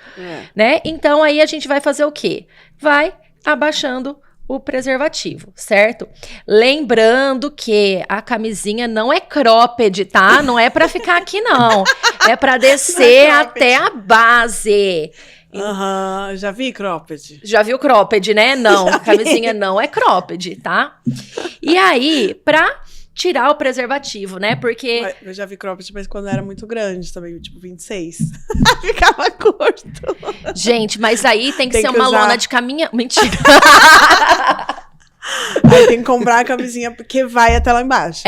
Né? Então, aí a gente vai fazer o quê? Vai abaixando o preservativo, certo? Lembrando que a camisinha não é cropped, tá? Não é pra ficar aqui, não. É pra descer até a base. Já vi cropped. Já viu cropped, né? Não, a camisinha não é cropped, tá? E aí, pra tirar o preservativo, né? Porque... Eu já vi cropped, mas quando era muito grande também, tipo 26. Ficava curto. Gente, mas aí tem que ser uma lona de caminhão. Mentira. Aí tem que comprar a camisinha porque vai até lá embaixo.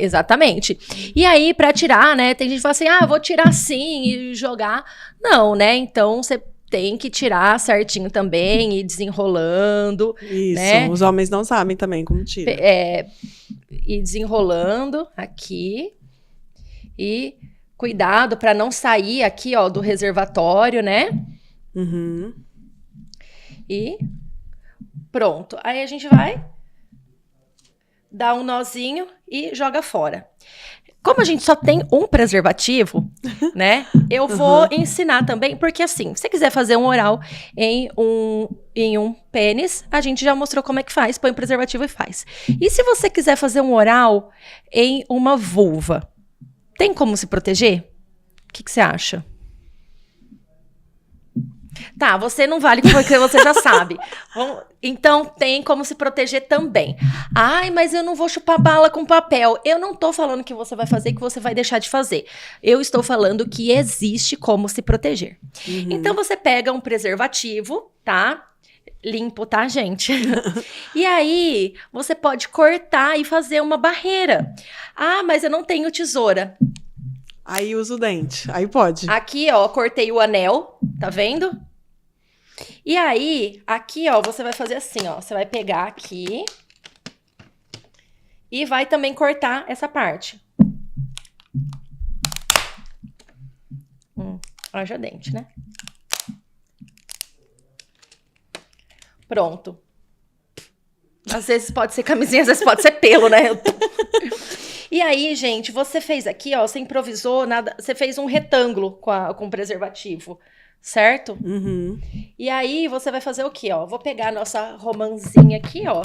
Exatamente. E aí, pra tirar, né? Tem gente que fala assim, vou tirar sim e jogar. Não, né? Então, você tem que tirar certinho também, ir desenrolando. Isso, né? Os homens não sabem também como tira. Ir desenrolando aqui. E cuidado para não sair aqui, ó, do reservatório, né? Uhum. E pronto. Aí a gente vai dar um nozinho e joga fora. Como a gente só tem um preservativo, né? Eu vou ensinar também, porque assim, se você quiser fazer um oral em um pênis, a gente já mostrou como é que faz, põe o preservativo e faz. E se você quiser fazer um oral em uma vulva, tem como se proteger? O que você acha? Tá, você não vale porque você já sabe. Então tem como se proteger também. Ai, mas eu não vou chupar bala com papel. Eu não tô falando que você vai fazer e que você vai deixar de fazer. Eu estou falando que existe como se proteger. Então você pega um preservativo, tá? Limpo, tá, gente? E aí, você pode cortar e fazer uma barreira. Ah, mas eu não tenho tesoura. Aí usa o dente, aí pode. Aqui, ó, cortei o anel, tá vendo? E aí, aqui, ó, você vai fazer assim, ó. Você vai pegar aqui e vai também cortar essa parte. Haja dente, né? Pronto. Às vezes pode ser camisinha, às vezes pode ser pelo, né? E aí, gente, você fez aqui, ó, você improvisou, nada, você fez um retângulo com preservativo, certo? E aí, você vai fazer o quê, ó? Vou pegar a nossa romãzinha aqui, ó,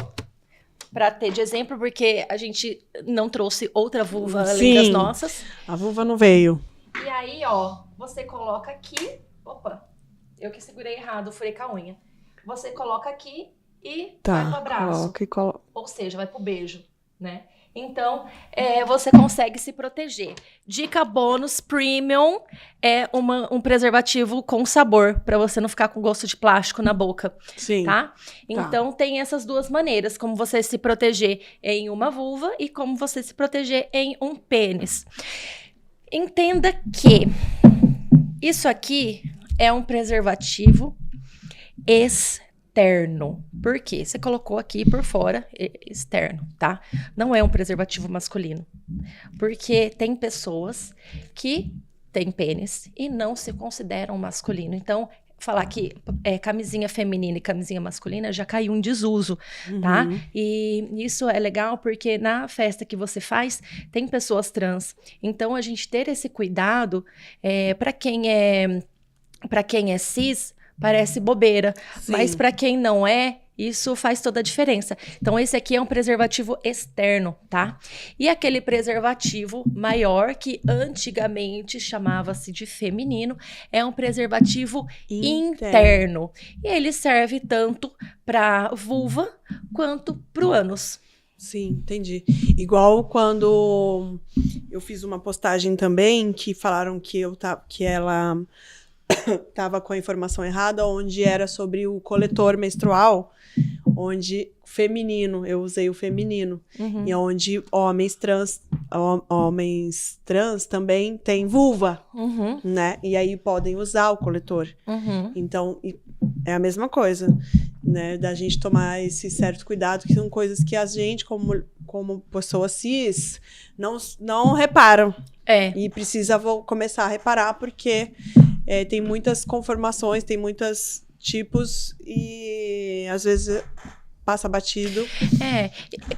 pra ter de exemplo, porque a gente não trouxe outra vulva além das nossas. A vulva não veio. E aí, ó, você coloca aqui, opa, eu que segurei errado, furei com a unha. Você coloca aqui e vai pro abraço. Ou seja, vai pro beijo, né? Então, você consegue se proteger. Dica bônus premium é um preservativo com sabor, para você não ficar com gosto de plástico na boca. Sim. Tá? Então, tem essas duas maneiras, como você se proteger em uma vulva e como você se proteger em um pênis. Entenda que isso aqui é um preservativo externo. Por quê? Você colocou aqui por fora, externo, tá? Não é um preservativo masculino. Porque tem pessoas que têm pênis e não se consideram masculino. Então, falar que camisinha feminina e camisinha masculina já caiu em desuso, tá? E isso é legal porque na festa que você faz, tem pessoas trans. Então, a gente ter esse cuidado, para quem é cis, parece bobeira, mas para quem não é, isso faz toda a diferença. Então, esse aqui é um preservativo externo, tá? E aquele preservativo maior, que antigamente chamava-se de feminino, é um preservativo interno. E ele serve tanto para vulva quanto pro ânus. Sim, entendi. Igual quando eu fiz uma postagem também, que falaram que ela tava com a informação errada, onde era sobre o coletor menstrual, onde feminino, eu usei o feminino, e onde homens trans também têm vulva, né? E aí podem usar o coletor. Então, é a mesma coisa, né? Da gente tomar esse certo cuidado, que são coisas que a gente, como pessoa cis, não reparam. E precisa começar a reparar, porque tem muitas conformações, tem muitos tipos e às vezes passa batido.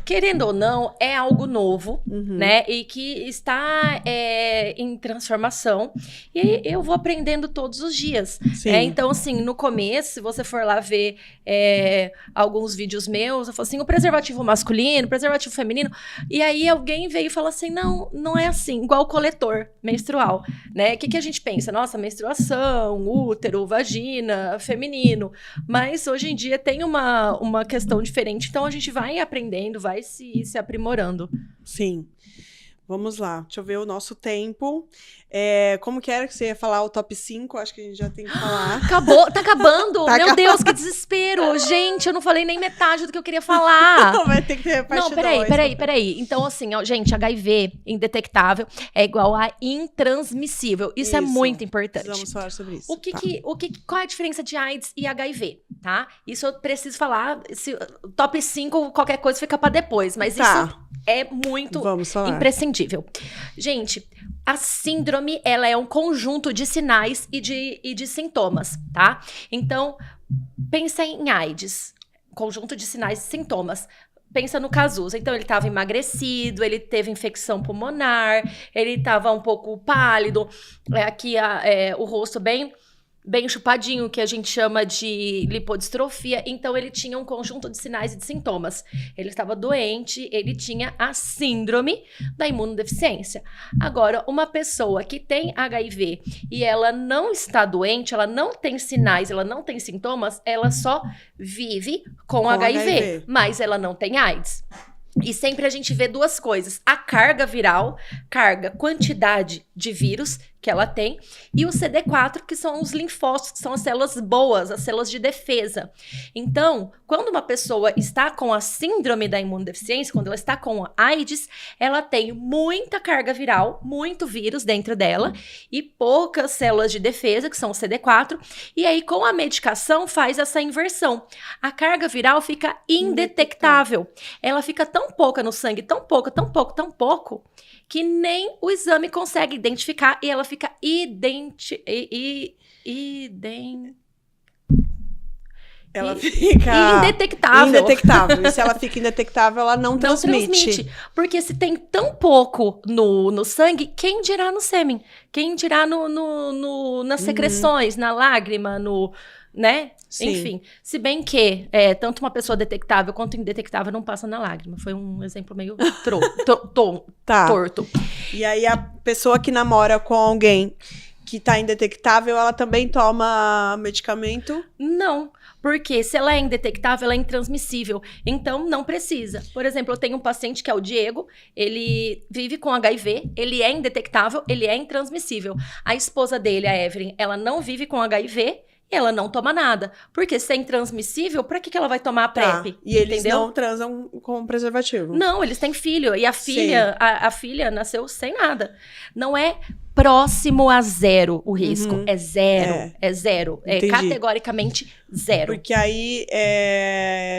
Querendo ou não, é algo novo, né? E que está em transformação. E eu vou aprendendo todos os dias. Então, assim, no começo, se você for lá ver alguns vídeos meus, eu falo assim, o preservativo masculino, o preservativo feminino. E aí alguém veio e falou assim, não é assim, igual o coletor menstrual, né? O que a gente pensa? Nossa, menstruação, útero, vagina, feminino. Mas hoje em dia tem uma questão diferente, então a gente vai aprendendo, vai se aprimorando. Sim. Vamos lá, deixa eu ver o nosso tempo. Como que era que você ia falar o top 5? Acho que a gente já tem que falar. Acabou, tá acabando. Tá Meu acabando. Deus, que desespero. Gente, eu não falei nem metade do que eu queria falar. Não, vai ter que ter parte Não, peraí. Então, assim, ó, gente, HIV indetectável é igual a intransmissível. Isso é muito importante. Vamos falar sobre isso. Qual é a diferença de AIDS e HIV, tá? Isso eu preciso falar. Top 5, qualquer coisa fica pra depois. Mas isso é muito imprescindível. Gente, a síndrome, ela é um conjunto de sinais e de sintomas, tá? Então, pensa em AIDS. Conjunto de sinais e sintomas. Pensa no Cazuza. Então, ele estava emagrecido, ele teve infecção pulmonar, ele estava um pouco pálido, aqui o rosto bem chupadinho, que a gente chama de lipodistrofia. Então, ele tinha um conjunto de sinais e de sintomas. Ele estava doente, ele tinha a síndrome da imunodeficiência. Agora, uma pessoa que tem HIV e ela não está doente, ela não tem sinais, ela não tem sintomas, ela só vive com HIV, mas ela não tem AIDS. E sempre a gente vê duas coisas: a carga viral, quantidade de vírus que ela tem, e o CD4, que são os linfócitos, que são as células boas, as células de defesa. Então, quando uma pessoa está com a síndrome da imunodeficiência, quando ela está com a AIDS, ela tem muita carga viral, muito vírus dentro dela, e poucas células de defesa, que são o CD4, e aí com a medicação faz essa inversão. A carga viral fica indetectável. Ela fica tão pouca no sangue, tão pouco, que nem o exame consegue identificar, e ela fica ela fica indetectável. E se ela fica indetectável, ela não transmite. Porque se tem tão pouco no sangue, quem dirá no sêmen? Quem dirá nas secreções, na lágrima, né? Sim. Enfim, se bem que tanto uma pessoa detectável quanto indetectável não passa na lágrima. Foi um exemplo meio torto. E aí a pessoa que namora com alguém que tá indetectável, ela também toma medicamento? Não, porque se ela é indetectável, ela é intransmissível. Então, não precisa. Por exemplo, eu tenho um paciente que é o Diego, ele vive com HIV, ele é indetectável, ele é intransmissível. A esposa dele, a Evelyn, ela não vive com HIV, e ela não toma nada. Porque se é intransmissível, pra que ela vai tomar a PrEP? E eles não transam com preservativo? Não, eles têm filho. E a filha, a filha nasceu sem nada. Não é próximo a zero o risco. É zero. É zero. É categoricamente zero. Porque aí,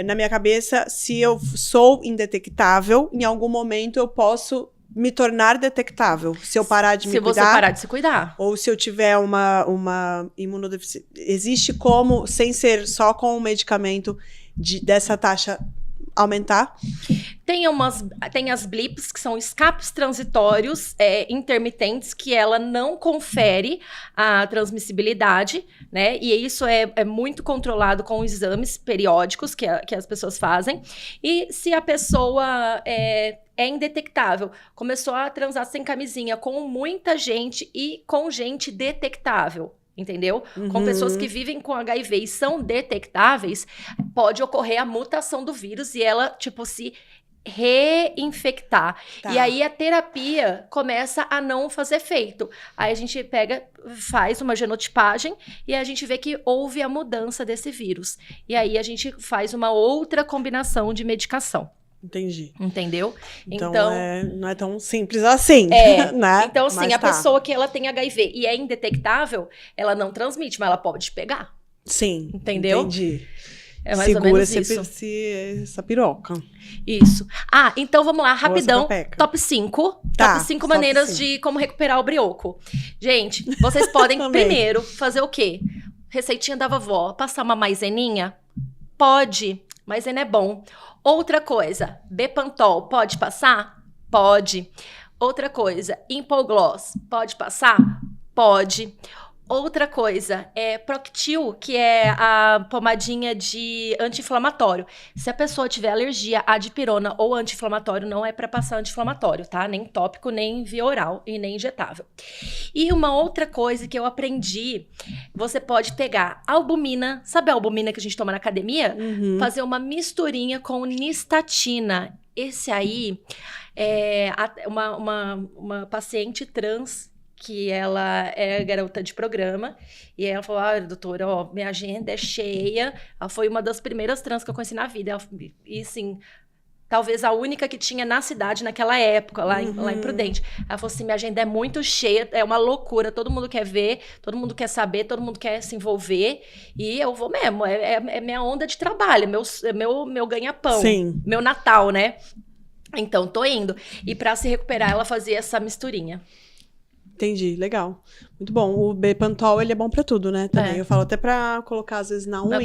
na minha cabeça, se eu sou indetectável, em algum momento eu posso me tornar detectável. Se eu parar de me cuidar. Se você parar de se cuidar. Ou se eu tiver uma imunodeficiência. Existe como, sem ser só com o medicamento, dessa taxa aumentar? Tem as blips, que são escapes transitórios intermitentes, que ela não confere a transmissibilidade, né? E isso é muito controlado com exames periódicos que as pessoas fazem. E se a pessoa é indetectável, começou a transar sem camisinha com muita gente e com gente detectável, entendeu? Com pessoas que vivem com HIV e são detectáveis, pode ocorrer a mutação do vírus e ela, se reinfectar. E aí a terapia começa a não fazer efeito. Aí a gente faz uma genotipagem e a gente vê que houve a mudança desse vírus. E aí a gente faz uma outra combinação de medicação. Entendi. Entendeu? Então não é tão simples assim, né? Então, assim, pessoa que ela tem HIV e é indetectável, ela não transmite, mas ela pode pegar. Sim. Entendeu? Entendi. É mais ou menos isso. Essa piroca. Isso. Então vamos lá, rapidão. Top 5. Top 5 maneiras de como recuperar o brioco. Gente, vocês podem primeiro fazer o quê? Receitinha da vovó. Passar uma maizeninha? Pode. Maisena é bom. Outra coisa, Bepantol, pode passar? Pode. Outra coisa, Impogloss, pode passar? Pode. Outra coisa, Proctil, que é a pomadinha de anti-inflamatório. Se a pessoa tiver alergia à dipirona ou anti-inflamatório, não é para passar anti-inflamatório, tá? Nem tópico, nem via oral e nem injetável. E uma outra coisa que eu aprendi, você pode pegar albumina, sabe a albumina que a gente toma na academia? Fazer uma misturinha com nistatina. Esse aí uma paciente trans que ela é garota de programa, e ela falou, doutora, minha agenda é cheia. Ela foi uma das primeiras trans que eu conheci na vida. E, assim, talvez a única que tinha na cidade naquela época, lá em Prudente. Ela falou assim, minha agenda é muito cheia, é uma loucura, todo mundo quer ver, todo mundo quer saber, todo mundo quer se envolver, e eu vou mesmo, é minha onda de trabalho, meu ganha-pão, Sim. meu Natal, né? Então, tô indo. E pra se recuperar, ela fazia essa misturinha. Entendi, legal. Muito bom. O Bepantol, ele é bom pra tudo, né? Também. Eu falo até pra colocar, às vezes, na unha.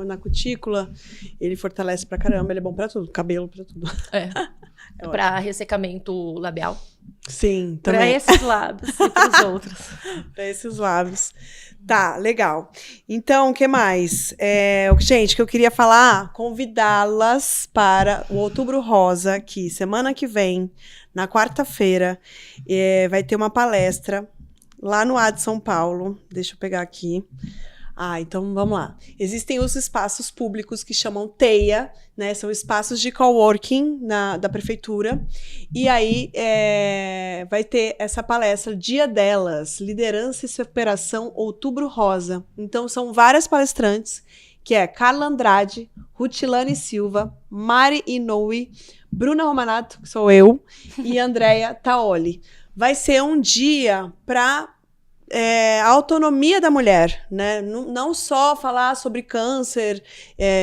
Na cutícula. Ele fortalece pra caramba, ele é bom pra tudo. Cabelo, pra tudo. Pra ressecamento labial. Sim, também. Pra esses lábios e pros outros. Pra esses lábios. Tá, legal. Então, o que mais? Gente, que eu queria falar, convidá-las para o Outubro Rosa, que semana que vem, na quarta-feira, vai ter uma palestra lá no AD São Paulo. Deixa eu pegar aqui. Então vamos lá. Existem os espaços públicos que chamam TEIA, né? São espaços de coworking da prefeitura. E aí vai ter essa palestra, Dia Delas, Liderança e Superação Outubro Rosa. Então são várias palestrantes, que é Carla Andrade, Rutilane Silva, Mari Inoue, Bruna Romanato, que sou eu, e Andréia Taoli. Vai ser um dia para a autonomia da mulher, né? Não só falar sobre câncer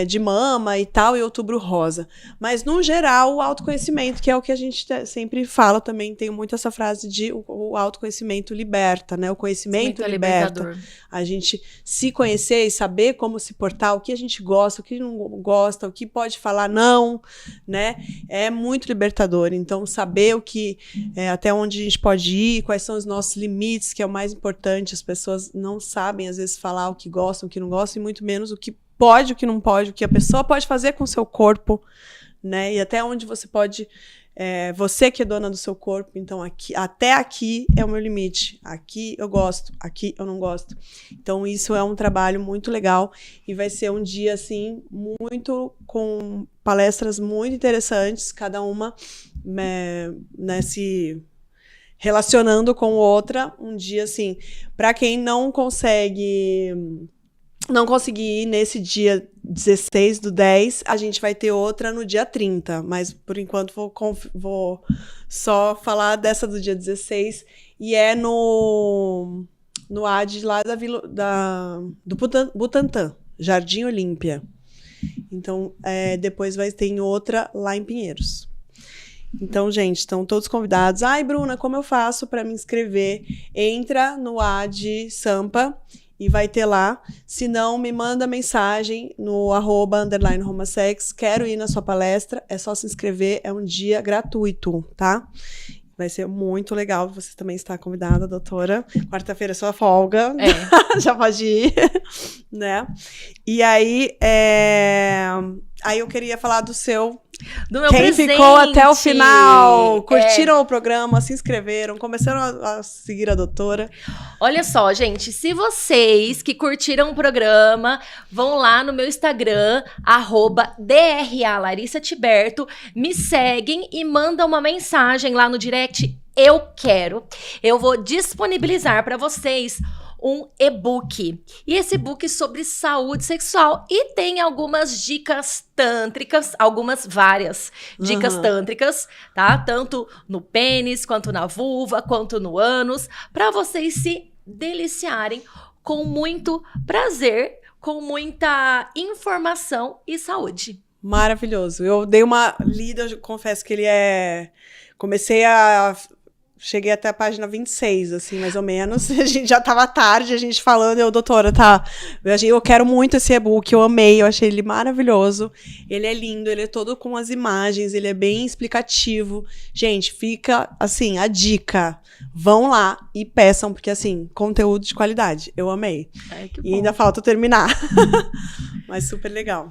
de mama e tal, e Outubro Rosa, mas, no geral, o autoconhecimento, que é o que a gente sempre fala também, tem muito essa frase de o autoconhecimento liberta, né? O conhecimento liberta. A gente se conhecer e saber como se portar, o que a gente gosta, o que não gosta, o que pode falar não, né? É muito libertador. Então, saber o que, até onde a gente pode ir, quais são os nossos limites, que é o mais importante. As pessoas não sabem, às vezes, falar o que gostam, o que não gostam, e muito menos o que pode, o que não pode, o que a pessoa pode fazer com o seu corpo, né? E até onde você pode... você que é dona do seu corpo, então até aqui é o meu limite. Aqui eu gosto, aqui eu não gosto. Então isso é um trabalho muito legal e vai ser um dia, assim, muito com palestras muito interessantes, cada uma se relacionando com outra. Um dia, assim, para quem não conseguir ir nesse dia 16/10, a gente vai ter outra no dia 30, mas por enquanto vou só falar dessa do dia 16, e é no AD lá do Butantã, Jardim Olímpia. Então, depois vai ter outra lá em Pinheiros. Então, gente, estão todos convidados. Bruna, como eu faço para me inscrever? Entra no AD Sampa e vai ter lá. Se não, me manda mensagem no @_romasex. Quero ir na sua palestra. É só se inscrever. É um dia gratuito, tá? Vai ser muito legal. Você também está convidada, doutora. Quarta-feira é sua folga. Já pode ir, né? E aí, eu queria falar do meu Quem presente. Ficou até o final, curtiram o programa, se inscreveram, começaram a seguir a doutora. Olha só, gente, se vocês que curtiram o programa, vão lá no meu Instagram, @DRA Larissa Tiberto, me seguem e mandam uma mensagem lá no direct, eu quero. Eu vou disponibilizar para vocês um e-book. E esse e-book sobre saúde sexual. E tem algumas dicas tântricas, várias dicas tântricas, tá? Tanto no pênis, quanto na vulva, quanto no ânus, para vocês se deliciarem com muito prazer, com muita informação e saúde. Maravilhoso. Eu dei uma lida, eu confesso que ele cheguei até a página 26, assim, mais ou menos. A gente já tava tarde, a gente falando, doutora, eu quero muito esse e-book, eu amei, eu achei ele maravilhoso. Ele é lindo, ele é todo com as imagens, ele é bem explicativo. Gente, fica, assim, a dica. Vão lá e peçam, porque, assim, conteúdo de qualidade. Eu amei. Que bom. E ainda falta terminar. Mas super legal.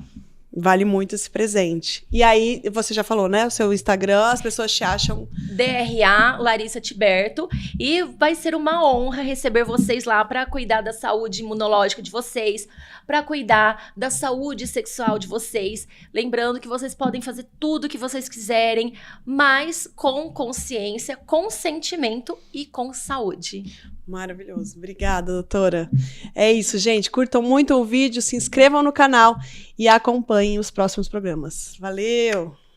Vale muito esse presente. E aí, você já falou, né? O seu Instagram, as pessoas te acham... DRA Larissa Tiberto. E vai ser uma honra receber vocês lá para cuidar da saúde imunológica de vocês, para cuidar da saúde sexual de vocês. Lembrando que vocês podem fazer tudo o que vocês quiserem, mas com consciência, com sentimento e com saúde. Maravilhoso. Obrigada, doutora. É isso, gente. Curtam muito o vídeo, se inscrevam no canal e acompanhem os próximos programas. Valeu!